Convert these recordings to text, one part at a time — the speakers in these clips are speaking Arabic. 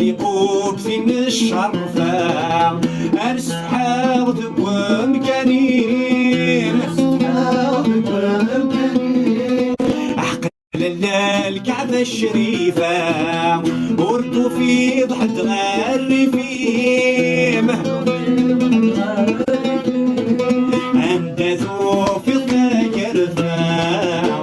يقود فين الشرفة أرسحاغ ذبوان كريم الكعبة الشريفة وردوا في ضحد غرفيم أندثوا في الذاكرة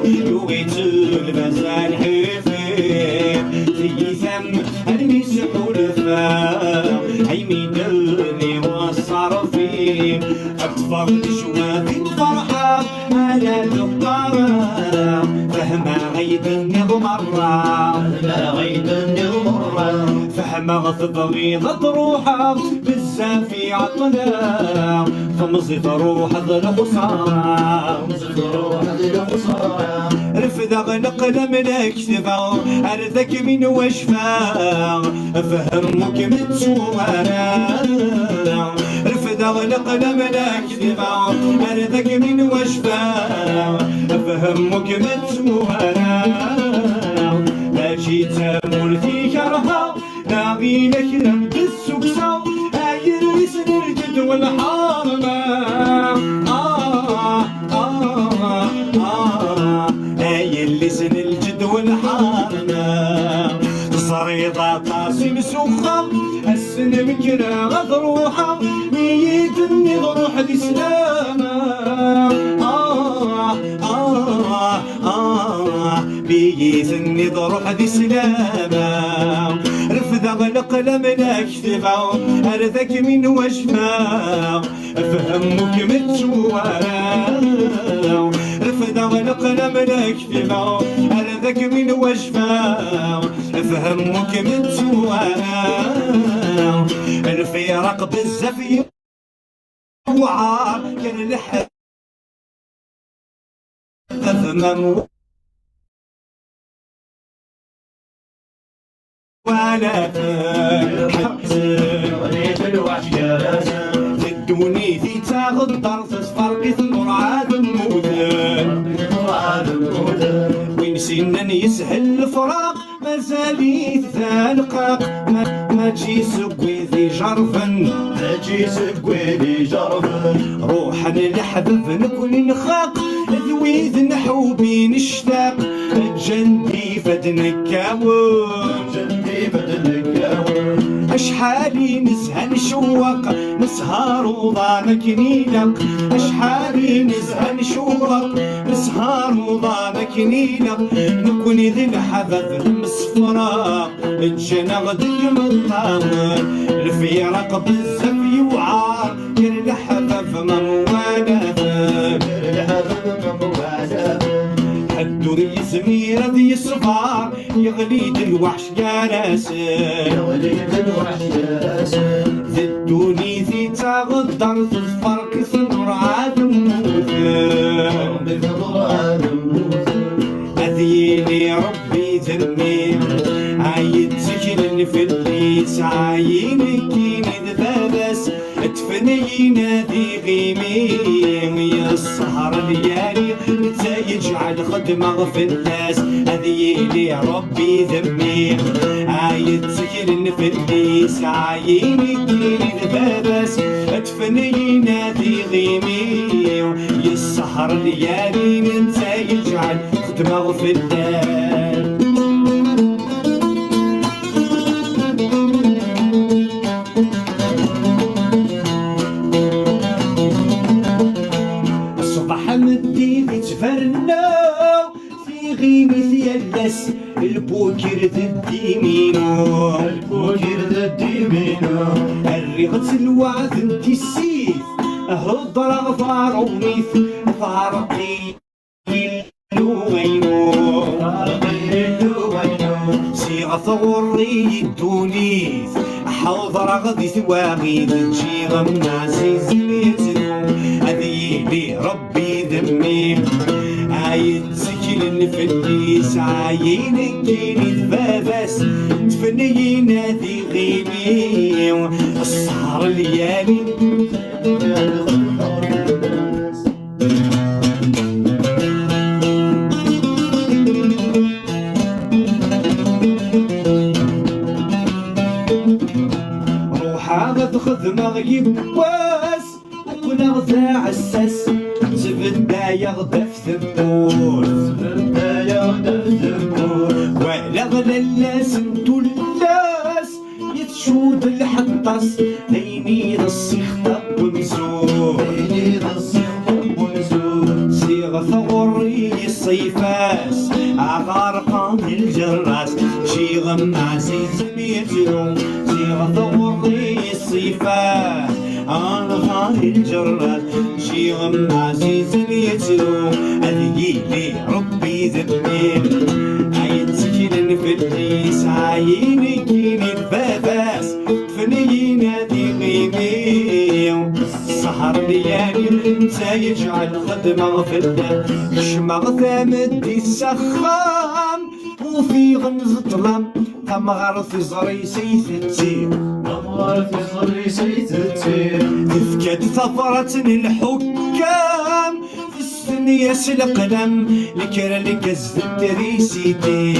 لغيت المزال حفيم تيثم المسح الفا عيمين اللي وصر فيه أطفال شوات الفرحة على دقارة فهما غيد النظم مرة فهما تبغيض روحها بزاف عطلا فمزيد روح الخسارة رفد غنق ملك تبع أرذك من وشفا فهمك من سوارا رفد غنق ملك تبع أرذك من وشفا فهمك من سوارا لا جيت ملتي كرها ناغي لك رمد السكسة هاير رسل الجد والحارمة هاير رسل الجد والحارمة صريضة قاسم سخة السن من كرا غد روحة ميتني ضروح الإسلام بيثني ضروح الإسلام رفد غلق لمنا كتفا أرثك من وشفا فهمك متشوارا رفد غلق لمنا كتفا أرثك من وشفا فهمك متشوارا الفيرق بالزفي وعار كان لحد أفمم ولا غنيت الوحش يا لازم تدوني في تغدر تصفر كثر عاد المودن وين سنن يسهل الفراق مازالي ثالقاق ما تجي سقوي ذي جرفن روحا لحبب نكون نخاق ذويذ نحو بين الشتاق جندي فدنكاون أشحالي نزهى نشوق نسهر وضانك نيلق أشحالي نزهى نشوق نسهر وضانك نيلق نكون ذي الحبب المصفرة الجنة غدك مطامر الفيرق بالزفي وعار كان الحبب مموانا الدوري سميرة ذي الصفار يغليد الوحش يا ناسر زدوني ذي تغدر تصفر كسر عاد أذيني ربي ذمي عايد سكن في الليس عاينك ندبابس تفنينا ذي غيمي يا السهر ليالي يجعل خدمة في الناس أذيني ربي ذمي عايد سكن في الليس عاينك ندبابس تفنينا ذي غيمي يا السهر ليالي يجعل خدمة في الناس مثيلس البوكر الديمينو الرغت الوعد انت السيف هضر غفار وميث فارقي اللوينو صيغة ثغري الدونيث حوضر غدي ثواغي تجي غمنا زيزنيتنو أذيني ربي ذمي عايد سكن في الليس عاينك نتبابس تفنينا ذي غيمي السهر ليالي الخدمة يبواس وقنا ذا عساس زبدا يغدا في ثبور ولا غلا اللاس ندولاس يتشود الحطاس دايمين الصيخ ومزور صيغ ثغري الصيفاس عغارقان الجراس شي غمع سيزميتلو صيغ ثغري الصيفاس عغار الجراس شي غمع سيزميتلو أذي لي ربي ذبير عين سكين في الديس عيني كيني الباباس تفني نادي غيمي سهر ليالي انت يجعل خدمة في الدار شمغ ثامدي السخام وفي غمز ظلام تمغر في زري سيثتي تفكد ثفرة الحكام في السنية القلم لكرا لقز التريسيتي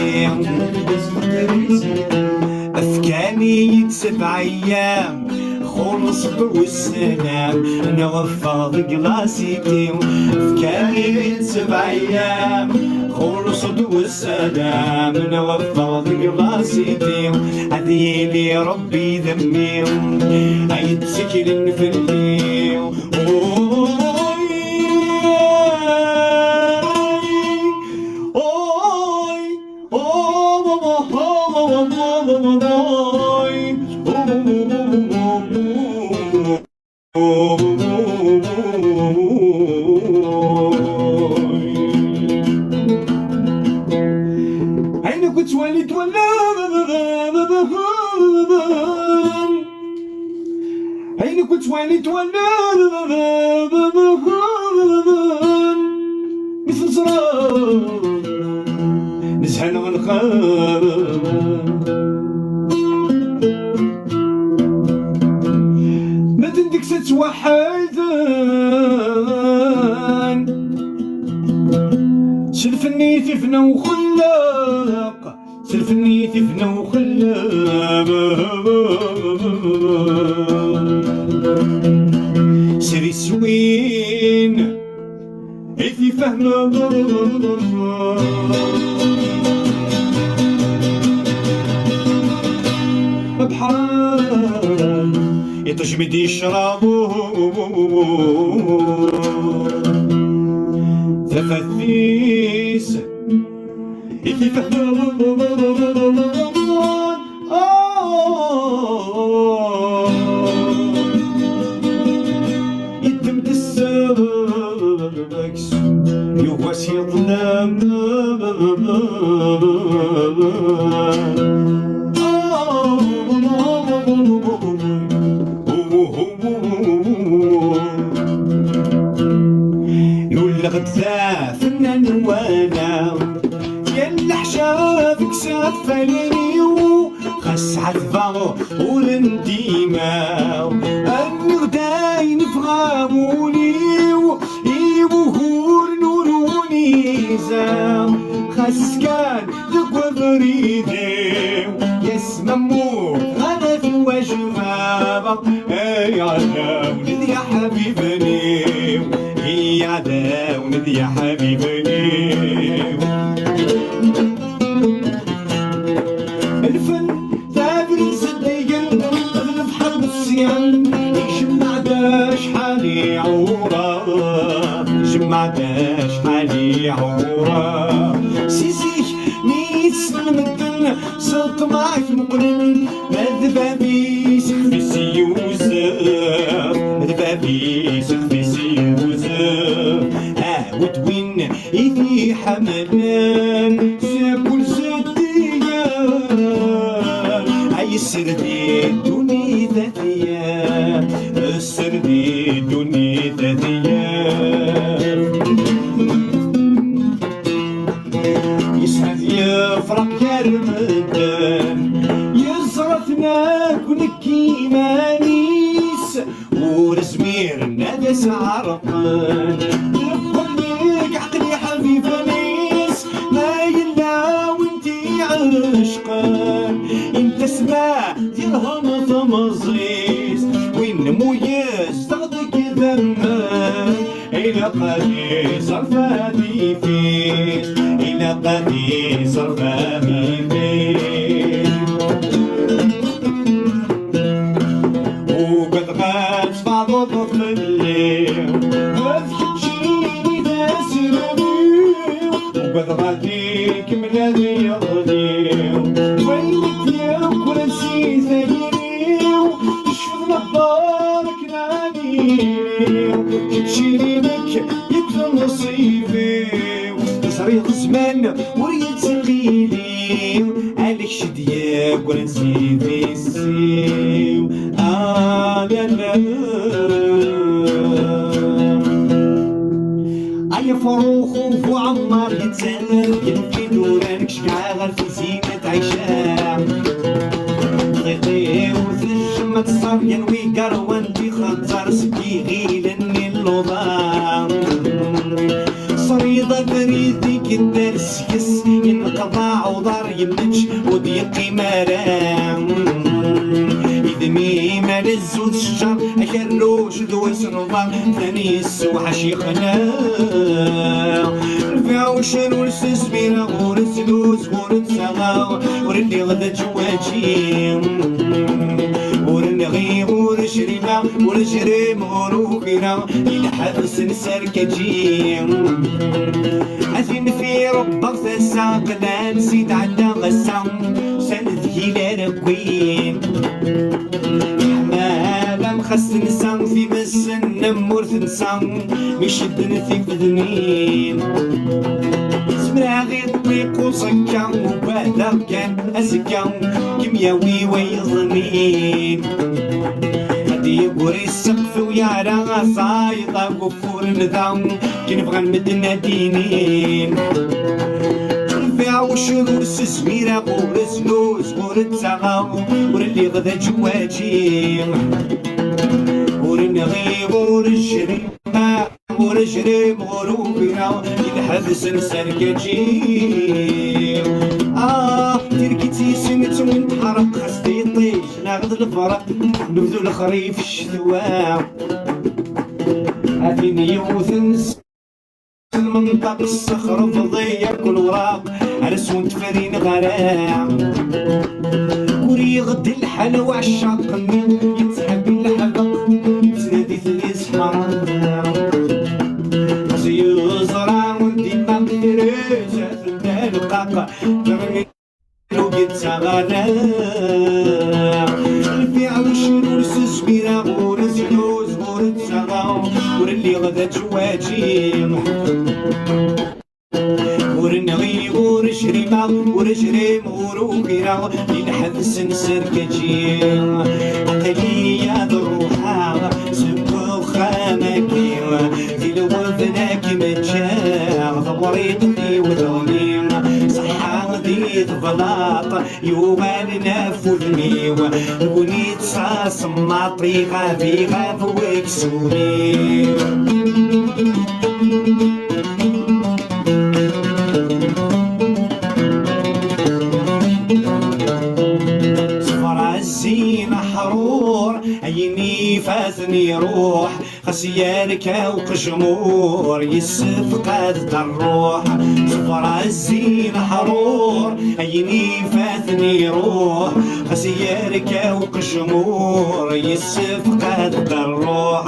أفكاني يتسبع أيام خلص بالسلام نغفض قلاسيتي أفكاني يتسبع أيام خلص بالسلام نغفض قلاسيتي هذي لي ربي ذمي أيتسكن في الليل عينك وتولد ولا عينك وتولد ولا مثل زرار نزحن غنخام ما تندك تتوحدان سلفني ثفنا وخلاق سلفني ثفنا وخلاق سري سوين عيثي فهمه بحال يتجمد يشربو ثفاثيس يثي فهمه يدم الساكس يغوس يظلم يولغ بزاف فنان وانا يلا حشافك سافلينيو خاص عذبا ورنديما النغداي نفغامونيو يبوهور نوروني زام خاص كان ذكوى بريديو يسممو غدا في وجبابا اي عداو ندي يا حبيبني يا عداو ندي يا حبيبني الفن تابر صديقن اغلب حرب الصيام يجمع داش حالي عورا يجمع داش حالي عورا سيسيك ميت المدن صوت معك مقرن مذبابي سخفي سيوزر مذبابي سخفي سيوزر وتوين إذي حملان ساكل سديا أي سردي دوني ذاتيا السردي دوني ذاتيا يسعد يا فرق يا رمضان يزرفنا كنكي مانيس ورسمير نادس عرقان عشقان انت اسمع ديالهم ثمزيس قدي صرفة بيفيس إلى قدي صرفة بيفيس وقد غاش بعض طفل الليل وذكتشيني ذا سببي وقد غادي كمل ذي يغليو ويلك يا كل شي ثايريو تشوف نظارك ناديو تشيلي لك يكون نصيبي تصريق زمان وريت تغيلي عليك شدياك ولا نسيت السيو لا لا أي فروخ وعمار يتسلل يلفي دورانك شكعا في زينة عيشة ضيقي وثج ما تصار ينوي قروان دي خنزر سكي غيلني اللوضان صريضة بريدي كدار سكس ينقضى عوضار يمنش وضيقي مرام يدمي مال الزود الشجر أكروش دوس نظام ثاني السوحة شيخنا رفعو شنو السسبيرة غور السلوس غور السغاو ورلي غدا جواجي ورنغي غور شريبة ورجريم غروكنا إلى حبس نسركجي أثين في ربك ثسا قدا نسيت عدا غسا سند هيلا ركوين حمالا مخس نسا في بس النمور تنسا ميشدن في فذنين سمرا غير طريق وصكا وبعدا كان أزكا كيمياوي ويظنين هادي يقوري السقف ويارا صايطة قفور نظام كي نبغى نمد نادينين رفيع وشرور سسميرة غور سلوس غور التغاو ور اللي غدا جواجي ورنغي غور الجريمة غور الجريم غور وبيرا ينحبس نسركجي تركتي سمت ونتحرق خاصني يطيش ناخذ الفرق نبذو الخريف الشتواء هاتيني يوثنس المنطق الصخر فضي كل وراق على سون تفرين غراع وري غد الحلا وعشاقني يتسحب الحبق تنادي ثليس حرام سيزرع وديما رجع في القاقة جرمي لو يتغنى البيع والشرور سسبيرة غور زلوز غور التغاو ور اللي غدا جواجي ورنغي غور شريمة ور جريم غور وكيرا ينحبس نسركجي عقلي يا ضروحا سبو خامكي في الوفناك مجا ضوريقني وذوني صحا ذي ضبلاط يوغال نافذني ونيت صاص ماطي غافي غاف ويكسوني الزين حرور عيني فاتني روح خسيانك وقشمور يسفقد الروح صفرا الزين حرور عيني فاتني روح خسيانك وقشمور يسفقد الروح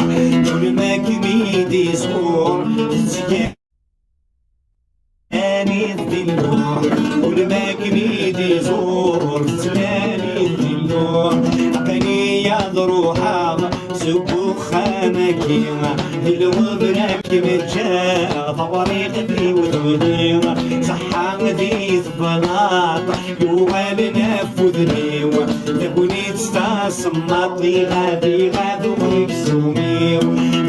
كل ما كميدي زهور تاني الدلوع كل ما كميدي زور تاني الدلوع عقلي يا ضروحا سبو خانكي الوبرك مرجع طواريقتي وتغني صحا ذي ثبلاط يوغال نافذني تكوني تستاسماطي غادي غادو ويكسومي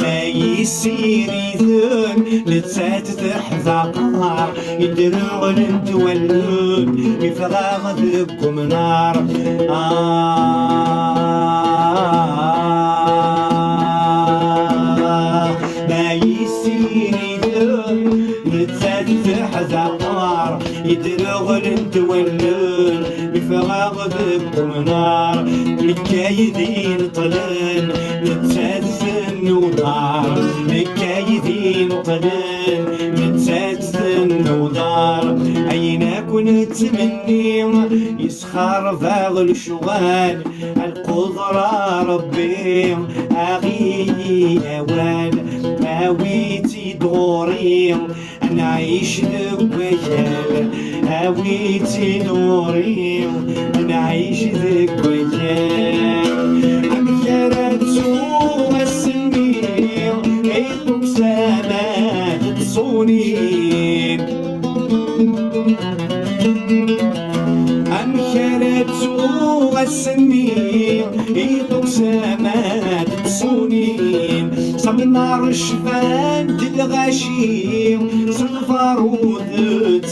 ما يسير يذن لتسات تحذا قار يدرغ نتولون بفراغ ذبكم نار ما يسير يذن لتسات تحذا قار يدرغ نتولون بفراغ ذبكم نار الكايدين طلن نتسات نودار مكايدين وقلن نتاتن ودار أين كنت تمني يسخر فاغ الشغال القدرة ربي أغي أوان أويتي دوري نعيش ذكويال أويتي دوري نعيش ذكويال أمشارتو السنين إلوك سامات تصونين أمشارتو السنين إلوك سامات تصونين صمنا رشفان الغشيم صنفارود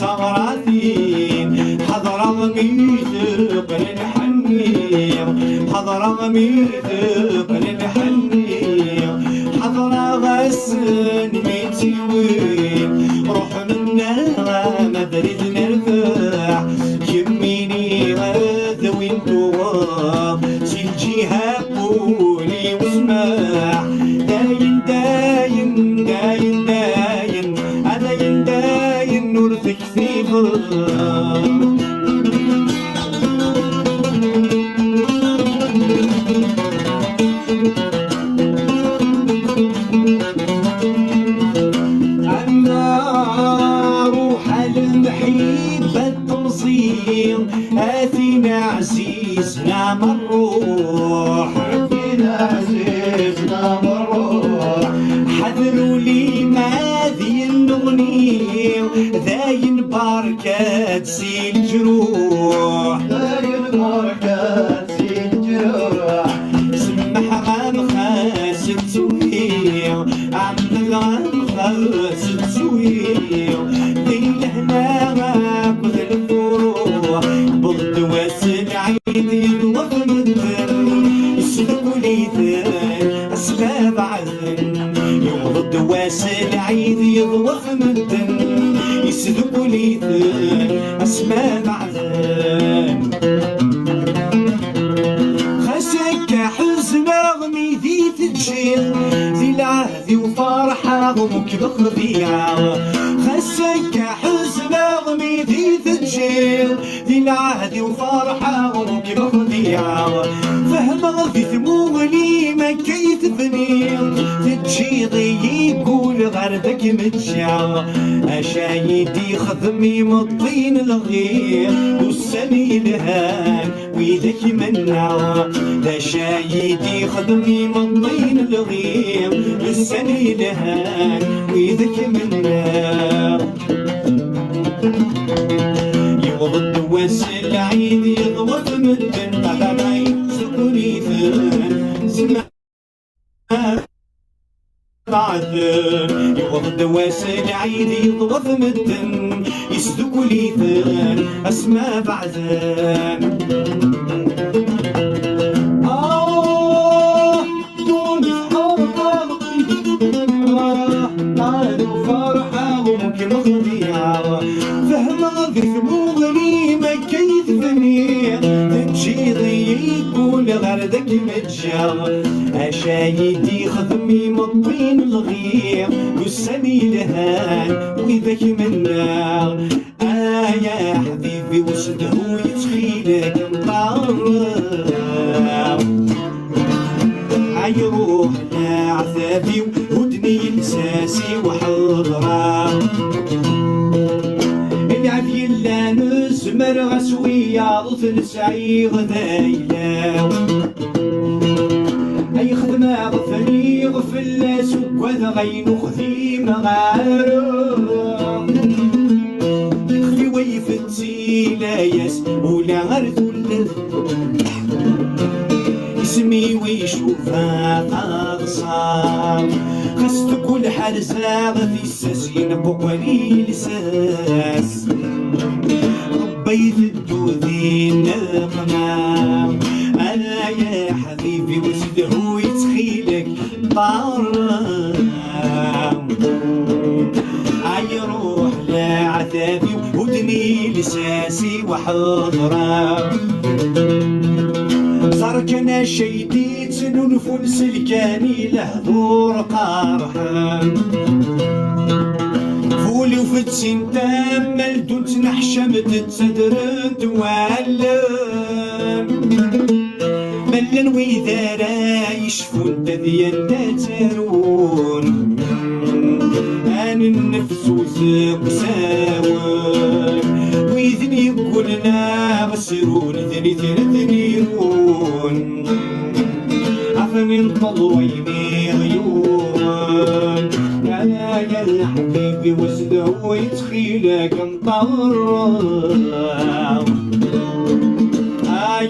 تغراثين حضر ميثق للحنيم حضر ميثق للحنيم حضر غسن ميتوين روح منا مبرد نرفع يميني ذوين دوام سيجيها قولي واسمع داين داين داين داين داين داين نورثك ثيبر آثينا عزيزنا مروح آثينا عزيزنا مروح حذروا لي ما ذي النغني ذاين بركات سي الجروح ذاين بركات سي الجروح سمح غام خاس التويل عم غام خاس التويل ذي لهنا كل الفروح بضد واسل عيدي ضوف مدن يسلكوا لي ذن أسباب عذن يوضد واسل عيدي ضوف مدن يسلكوا لي ذن أسباب عذن خسك حزن رغمي ذي تجيل ذي العهد وفرحة ومكبخ ضيعة خسك حزن رغمي ذي تجيل ذي العهد وفرحة ومكبخ ضيعة فهم غفي ثموغلي ما كيف ثني تجيضي يقول غردك متجع أشايدي خدمي مطين الغير والسني الهان ويدك منع أشايدي خدمي مطين الغير والسني الهان ويدك منع يوضد واسل عيدي يضوف مدن قدمي سكوني ثن سمع بعثن يوضد واسل عيدي يضوف مدن يسدق لي ثن اسماء بعثن دوني فرحة قالوا فرحة وممكن ضيعة فهم غير مغني ما كيف ثني تجيضي يقول غردك متجا أشايدي خدمي مطين الغير والسني لهان ويذاك منا يا حبيبي وسده يتخيلك مطرب عيروح لعذابي ودني لساسي وحضرة العافية لا نزمر غسوية ضفن سعي غذايلا أي خدمة غفني غفل سكوذ غين خذي مغارب خذي ويفتي لا يس ولا غرث اسمي ويشوفها أغصان خست كل حرزة في الساسين بقولي لساس ربيت الدوذي النقمام أنا يا حبيبي وسده يتخيلك طرام عيروح لعذابي ودني لساسي وحضرام صار كان شيدي يتنونفون سلكاني لهضور قارحان فولي وفتسين تامل دون تنحشم تتسدرن توالم ملن ويذارا يشفون تذيان تاترون عن النفس وساوان ويذن يقولنا بصيرون ذني ثنيرون عفن طلويني عيون يا حبيبي وزده ويتخيلك مطرع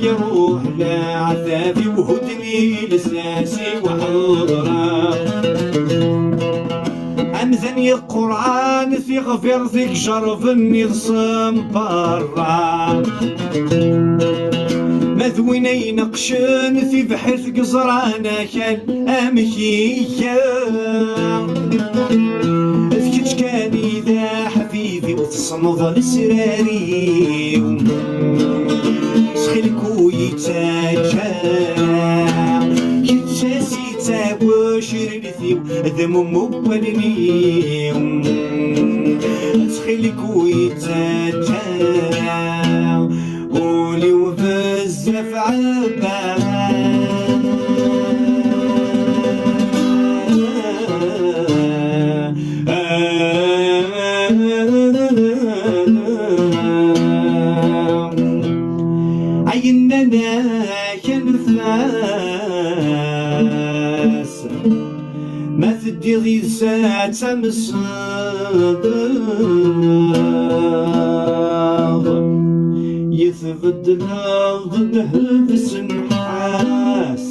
يا روح لا عذابي وهدني لساسي وحضرة أمزني القرآن في غفرتك جرفني الصم برا مذويني نقشن في بحث قزرانا كان أمكيكا اذكرش كان إذا حبيبي وتصمض لسراري سخلكو يتاجا كتاسي تاوشر لثيو ذم مبالني سخلكو يتاجا قولي وبزاف عبا عيننا كنفاس ما تدي غير ساعة مصدر يثبت الأرض نهبس نحاس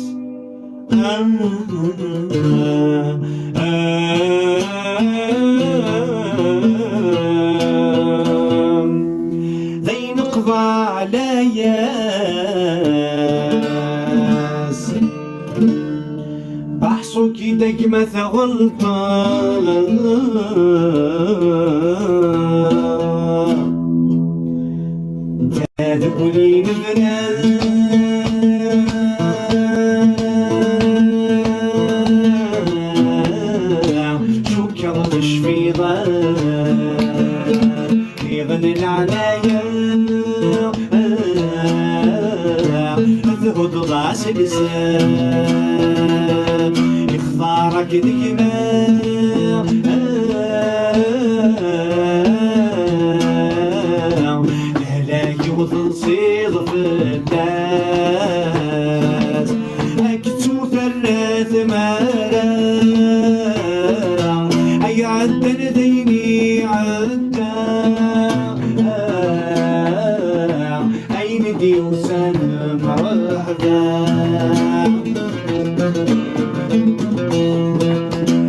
ذي نقضى على ياس بحصو كي دقمة غلطان تذكري نبنان شكر مش في يغني العنايا تهد ضاس لسان يختارك ديما وتصير في الناس أكتو ثلاث مرات أي عدى لديني عدى أي ندي وسلم مرحبا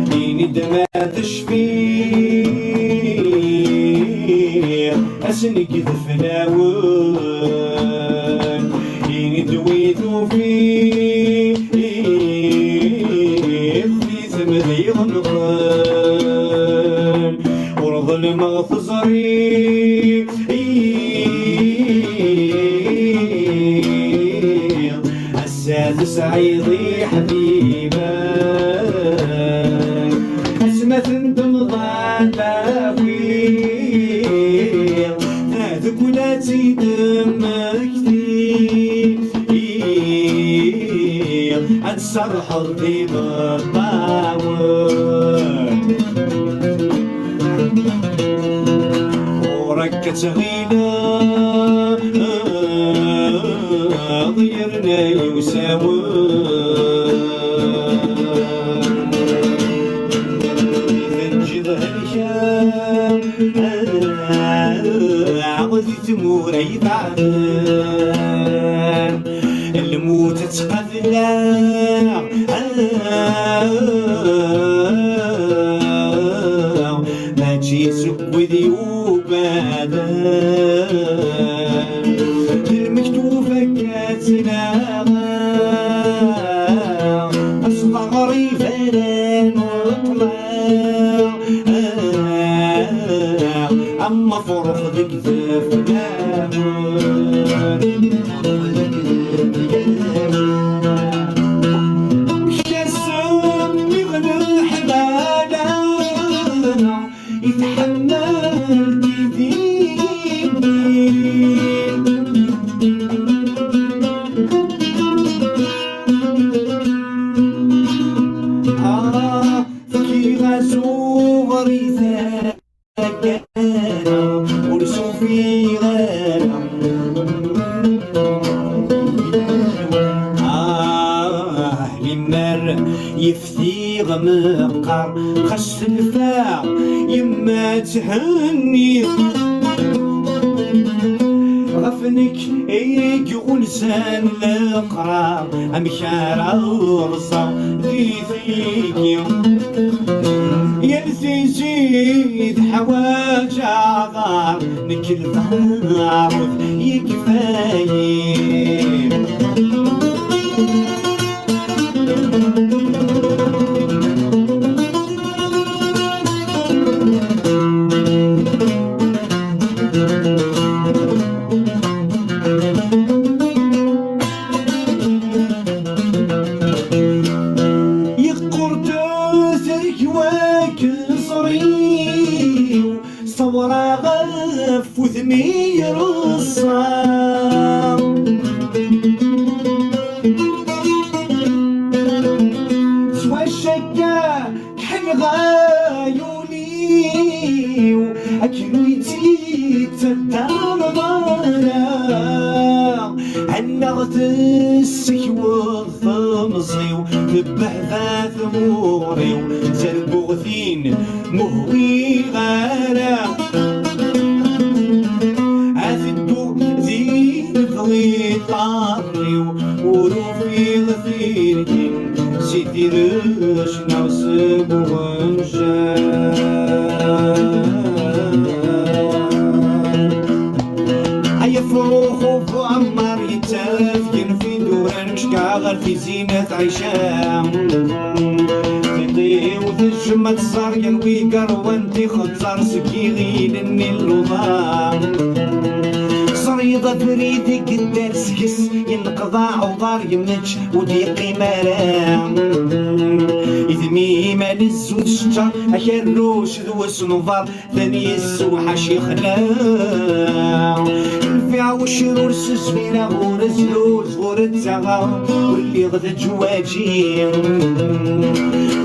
ديني دما تشفي أسنك ذفلاون يندويتو فيه في ثمذي غنقان ورض المغفزري السادس عيضي حبيبا اسمة تمضى تاويل هذاك ولا تيدمك كثير أتسرح الضيب الطاول وركت غينا ضيرنا يساوي عغذي تمور يبعثان الموت تقذلا ما تجي سكوي ذيوبادان المكتوبة كاتنا أصغري فلان وطلع أما فرح ذيك ذفلان يفتي غمقر خش تنفع يما تهني غفنك ايك غلسان القرار امشار ورصا ذي فيك يلثي زيد حواج عذار نكل ضعف يكفايي صورة غف وثمير الصام سوى الشكا كحل غايوني أكلو يتيك تدار ضارا عنغت السكوى الثمصي وذبح ثموري وزربوغثين مهوي غالا عذبو زين ضوي طاري وروفي غثيرتين سيدي رشنا وسبو هيا فروخ وعمار يتافين في دوران شكاغر في زينة عيشام وتجمع تصار ينوي قروانتي خطر سكيغين اللوضام صريضة بريدي قدار سكس ينقضى عوضار يمنج وديقي مرام إذمي مال الزود الشجر أكروش ذو السنوفار ثاني السوحة شي خلام الفيع والشرور سسمينا غور الزلوز غور التغام واللي غدا جواجي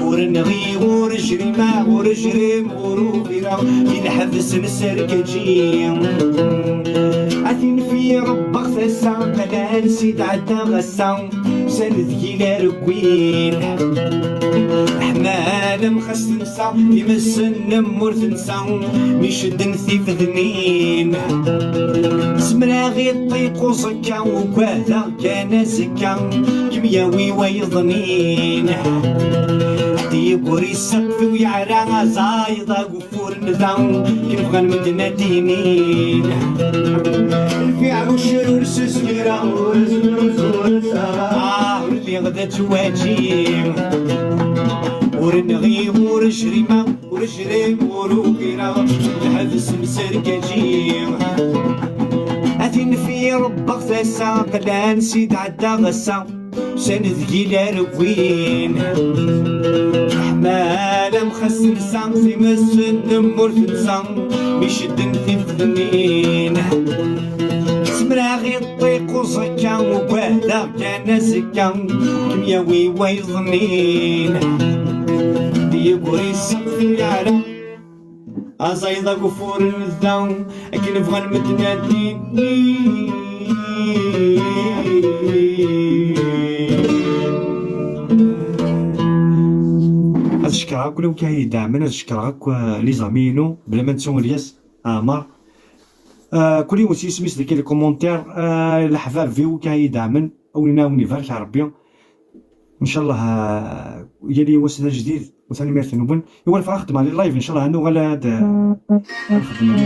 ورنغي غور جريمة غور جريم غور فيرا ينحبس نسركجي عثين في ربك ثسا قلا نسيت عدا غسا سند كيلا ركوين حمال مخس نسا يمسن نمور تنسا ميشد نثيف ذنين سمراغي الطيق وزكا وكاثا كان زكا كيمياوي ويظنين يبوري السقف ويعرى زايضة قفور نظام كيف غنمدنا دينين الفيع والشرور سسميرا واللي غدا تواجيم ورنغي ورجريمة ورجريم وروكيرا الحبس مسركجيم أثين في ربك ثسا قلا نسيت عدا غسا سند كيلا ركوين حمالة مخسن سام في مسن نمور تنسام بيشدن في الذنين سمراغي الطيق وزكا وبهدا كان زكا كيمياوي ويظنين ديبوري السقف يعلم أزايضا قفور النذام أكي نبغى نمدنا ديني نشكرك ولو كاين داعمنا نشكرك لي زامينو بلا ما نسون الياس عمر كل يوم سميس لي لي كومونتير الحباب فيو كاين داعمن اولينا ونيفال تاع ربي ان شاء الله يلي وسنا جديد وثاني ميرث نوبن يوالف خدمه لي لايف ان شاء الله انو غالا نخدم